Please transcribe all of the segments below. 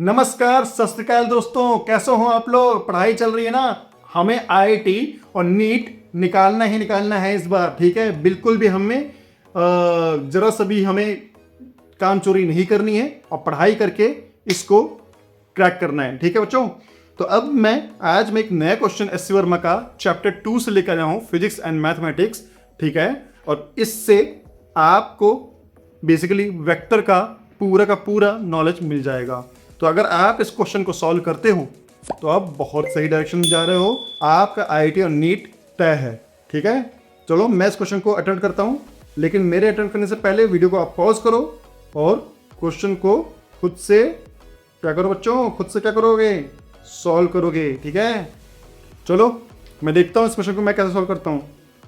नमस्कार, सत श्री अकाल दोस्तों, कैसे हो आप लोग। पढ़ाई चल रही है ना। हमें आईआईटी और नीट निकालना ही निकालना है इस बार, ठीक है। बिल्कुल भी हमें जरा सा भी हमें काम चोरी नहीं करनी है और पढ़ाई करके इसको क्रैक करना है, ठीक है बच्चों। तो अब आज मैं एक नया क्वेश्चन एस वर्मा का चैप्टर 2 से लेकर आया हूँ, फिजिक्स एंड मैथमेटिक्स, ठीक है। और इससे आपको बेसिकली वेक्टर का पूरा नॉलेज मिल जाएगा। तो अगर आप इस क्वेश्चन को सॉल्व करते हो तो आप बहुत सही डायरेक्शन में जा रहे हो, आपका आईआईटी और नीट तय है, ठीक है। चलो मैं इस क्वेश्चन को अटेम्प्ट करता हूं, लेकिन मेरे अटेम्प्ट करने से पहले वीडियो को आप पॉज करो और क्वेश्चन को खुद से क्या करो बच्चों, खुद से क्या करोगे, सॉल्व करोगे, ठीक है। चलो मैं देखता हूं इस क्वेश्चन को मैं कैसे सॉल्व करता हूं।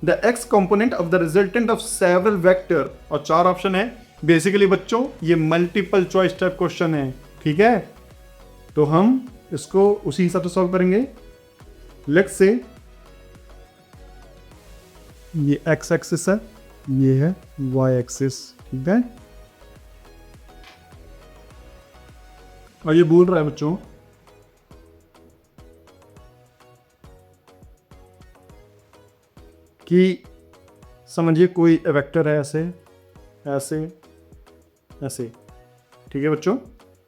The x component of the resultant of several vector, और 4 ऑप्शन है। बेसिकली बच्चों ये मल्टीपल चॉइस टाइप क्वेश्चन है, ठीक है। तो हम इसको उसी हिसाब से सॉल्व करेंगे। लेट्स से ये एक्स एक्सिस है, ये है वाई एक्सिस, ठीक है। और ये बोल रहा है बच्चों कि समझिए कोई वेक्टर है ऐसे ऐसे ऐसे, ठीक है बच्चों।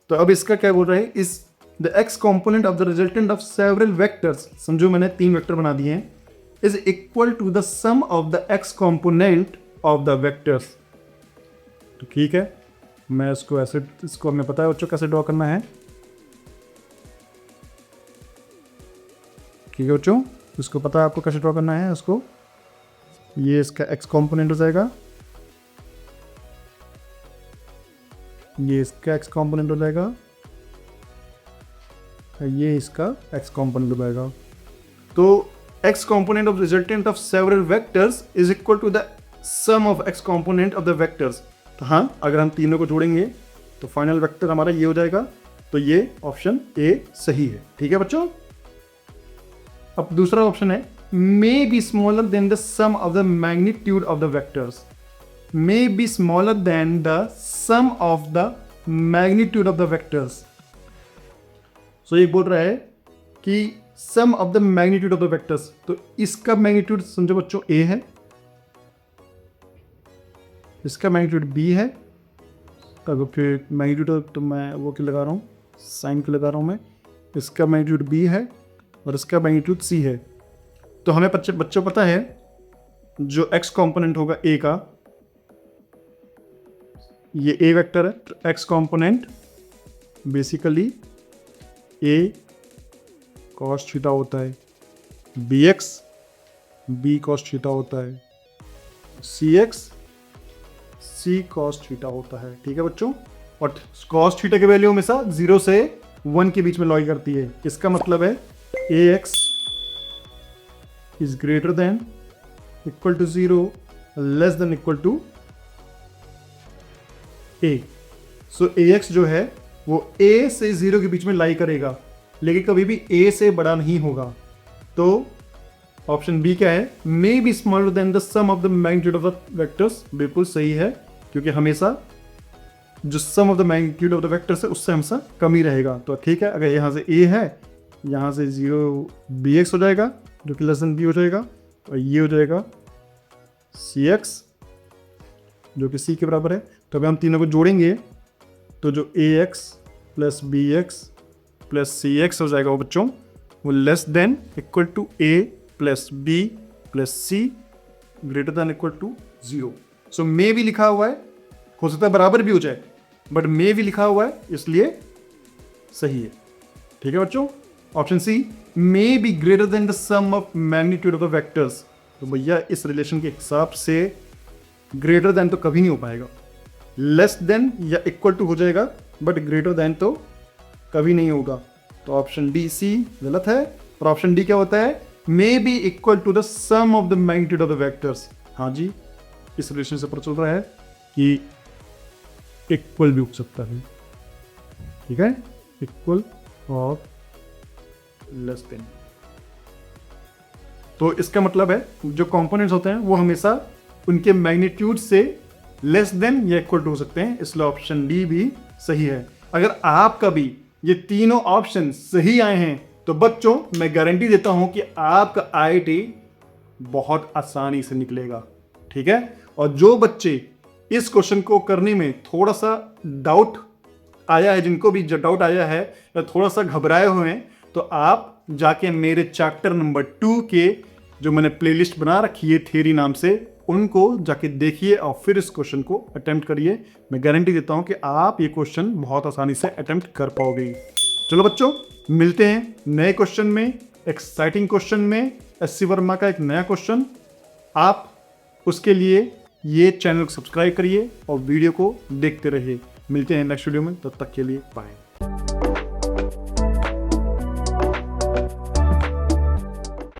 तो अब इसका क्या बोल रहे हैं, is the x component of the resultant of several vectors, समझो मैंने 3 वेक्टर बना दिए हैं, is equal to the sum of the x component of the vectors. तो ठीक है, मैं इसको ऐसे, इसको हमें पता है बच्चों कैसे ड्रॉ करना है, ठीक है बच्चों। इसको पता है आपको कैसे ड्रॉ करना है उसको। ये इसका एक्स कॉम्पोनेंट हो जाएगा, ये इसका एक्स कॉम्पोनेंट हो जाएगा, ये इसका एक्स कॉम्पोनेंट हो जाएगा। तो x component of resultant of several vectors is equal to the sum of x component of the vectors. तो हाँ, अगर हम तीनों को जोड़ेंगे तो फाइनल वेक्टर हमारा ये हो जाएगा। तो ये ऑप्शन ए सही है, ठीक है बच्चों। अब दूसरा ऑप्शन है may be smaller than the sum of the magnitude of the vectors. may be smaller than the sum of the magnitude of the vectors. So ये बोल रहा है कि sum of the magnitude of the vectors, तो इसका magnitude समझो बच्चों a है, इसका मैग्नीट्यूड b है। अगर फिर मैग्नीट्यूड तो मैं वो क्यों लगा रहा हूँ, साइन क्यों लगा रहा हूँ मैं, इसका मैग्नीट्यूड b है और इसका मैग्नीट्यूड c है। तो हमें बच्चों पता है जो x कॉम्पोनेंट होगा a का, ये ए वेक्टर है, x component basically a cos theta होता है, b x b cos theta होता है, c x c cos theta होता है, ठीक है बच्चों। और कॉस थीटा की वैल्यू हमेशा 0 से 1 के बीच में लॉय करती है। इसका मतलब है A X is greater than equal to 0 less than equal to A. So A X जो है वो ए से 0 के बीच में लाई करेगा, लेकिन कभी भी ए से बड़ा नहीं होगा। तो ऑप्शन बी क्या है, may be smaller than the sum of the magnitude of the vectors. बिल्कुल सही है, क्योंकि हमेशा जो sum of the magnitude of the vectors है उससे हमेशा कम ही रहेगा। तो ठीक है, अगर यहाँ से ए है, यहाँ से 0 बी एक्स हो जाएगा जो कि लेस देन बी हो जाएगा, और ये हो जाएगा सी एक्स जो कि सी के बराबर है। तो अगर हम तीनों को जोड़ेंगे तो जो A X plus B X plus C X हो जाएगा वो बच्चों, वो less than equal to A plus B plus C greater than equal to 0। So मे भी लिखा हुआ है, हो सकता है बराबर भी हो जाए, बट मे भी लिखा हुआ है इसलिए सही है, ठीक है बच्चों। Option C may be greater than the sum of magnitude of the vectors. तो भैया इस रिलेशन के हिसाब से ग्रेटर देन तो कभी नहीं हो पाएगा, लेस देन या इक्वल टू हो जाएगा, बट ग्रेटर देन तो कभी नहीं होगा। तो ऑप्शन डी सी गलत है। और ऑप्शन डी क्या होता है, may be equal to the sum of the magnitude of the vectors. हाँ जी, इस रिलेशन से पता चल रहा है कि इक्वल भी हो सकता है, ठीक है, इक्वल और लेस देन। तो इसका मतलब है जो कंपोनेंट्स होते हैं वो हमेशा उनके मैग्नीट्यूड से लेस देन या इक्वल टू हो सकते हैं, इसलिए ऑप्शन डी भी सही है। अगर आपका भी ये तीनों ऑप्शन सही आए हैं तो बच्चों मैं गारंटी देता हूं कि आपका आईआईटी बहुत आसानी से निकलेगा। ठीक है, और जो बच्चे इस क्वेश्चन को करने में थोड़ा सा डाउट आया है, जिनको भी डाउट आया है या थोड़ा सा घबराए हुए हैं, तो आप जाके मेरे चैप्टर नंबर 2 के जो मैंने प्लेलिस्ट बना रखी है थ्योरी नाम से, उनको जाके देखिए और फिर इस क्वेश्चन को अटेम्प्ट करिए। मैं गारंटी देता हूं कि आप ये क्वेश्चन बहुत आसानी से अटेम्प्ट कर पाओगे। चलो बच्चों, मिलते हैं नए क्वेश्चन में, एक्साइटिंग क्वेश्चन में, एससी वर्मा का एक नया क्वेश्चन। आप उसके लिए ये चैनल को सब्सक्राइब करिए और वीडियो को देखते रहिए। मिलते हैं नेक्स्ट वीडियो में, तब तक के लिए बाय।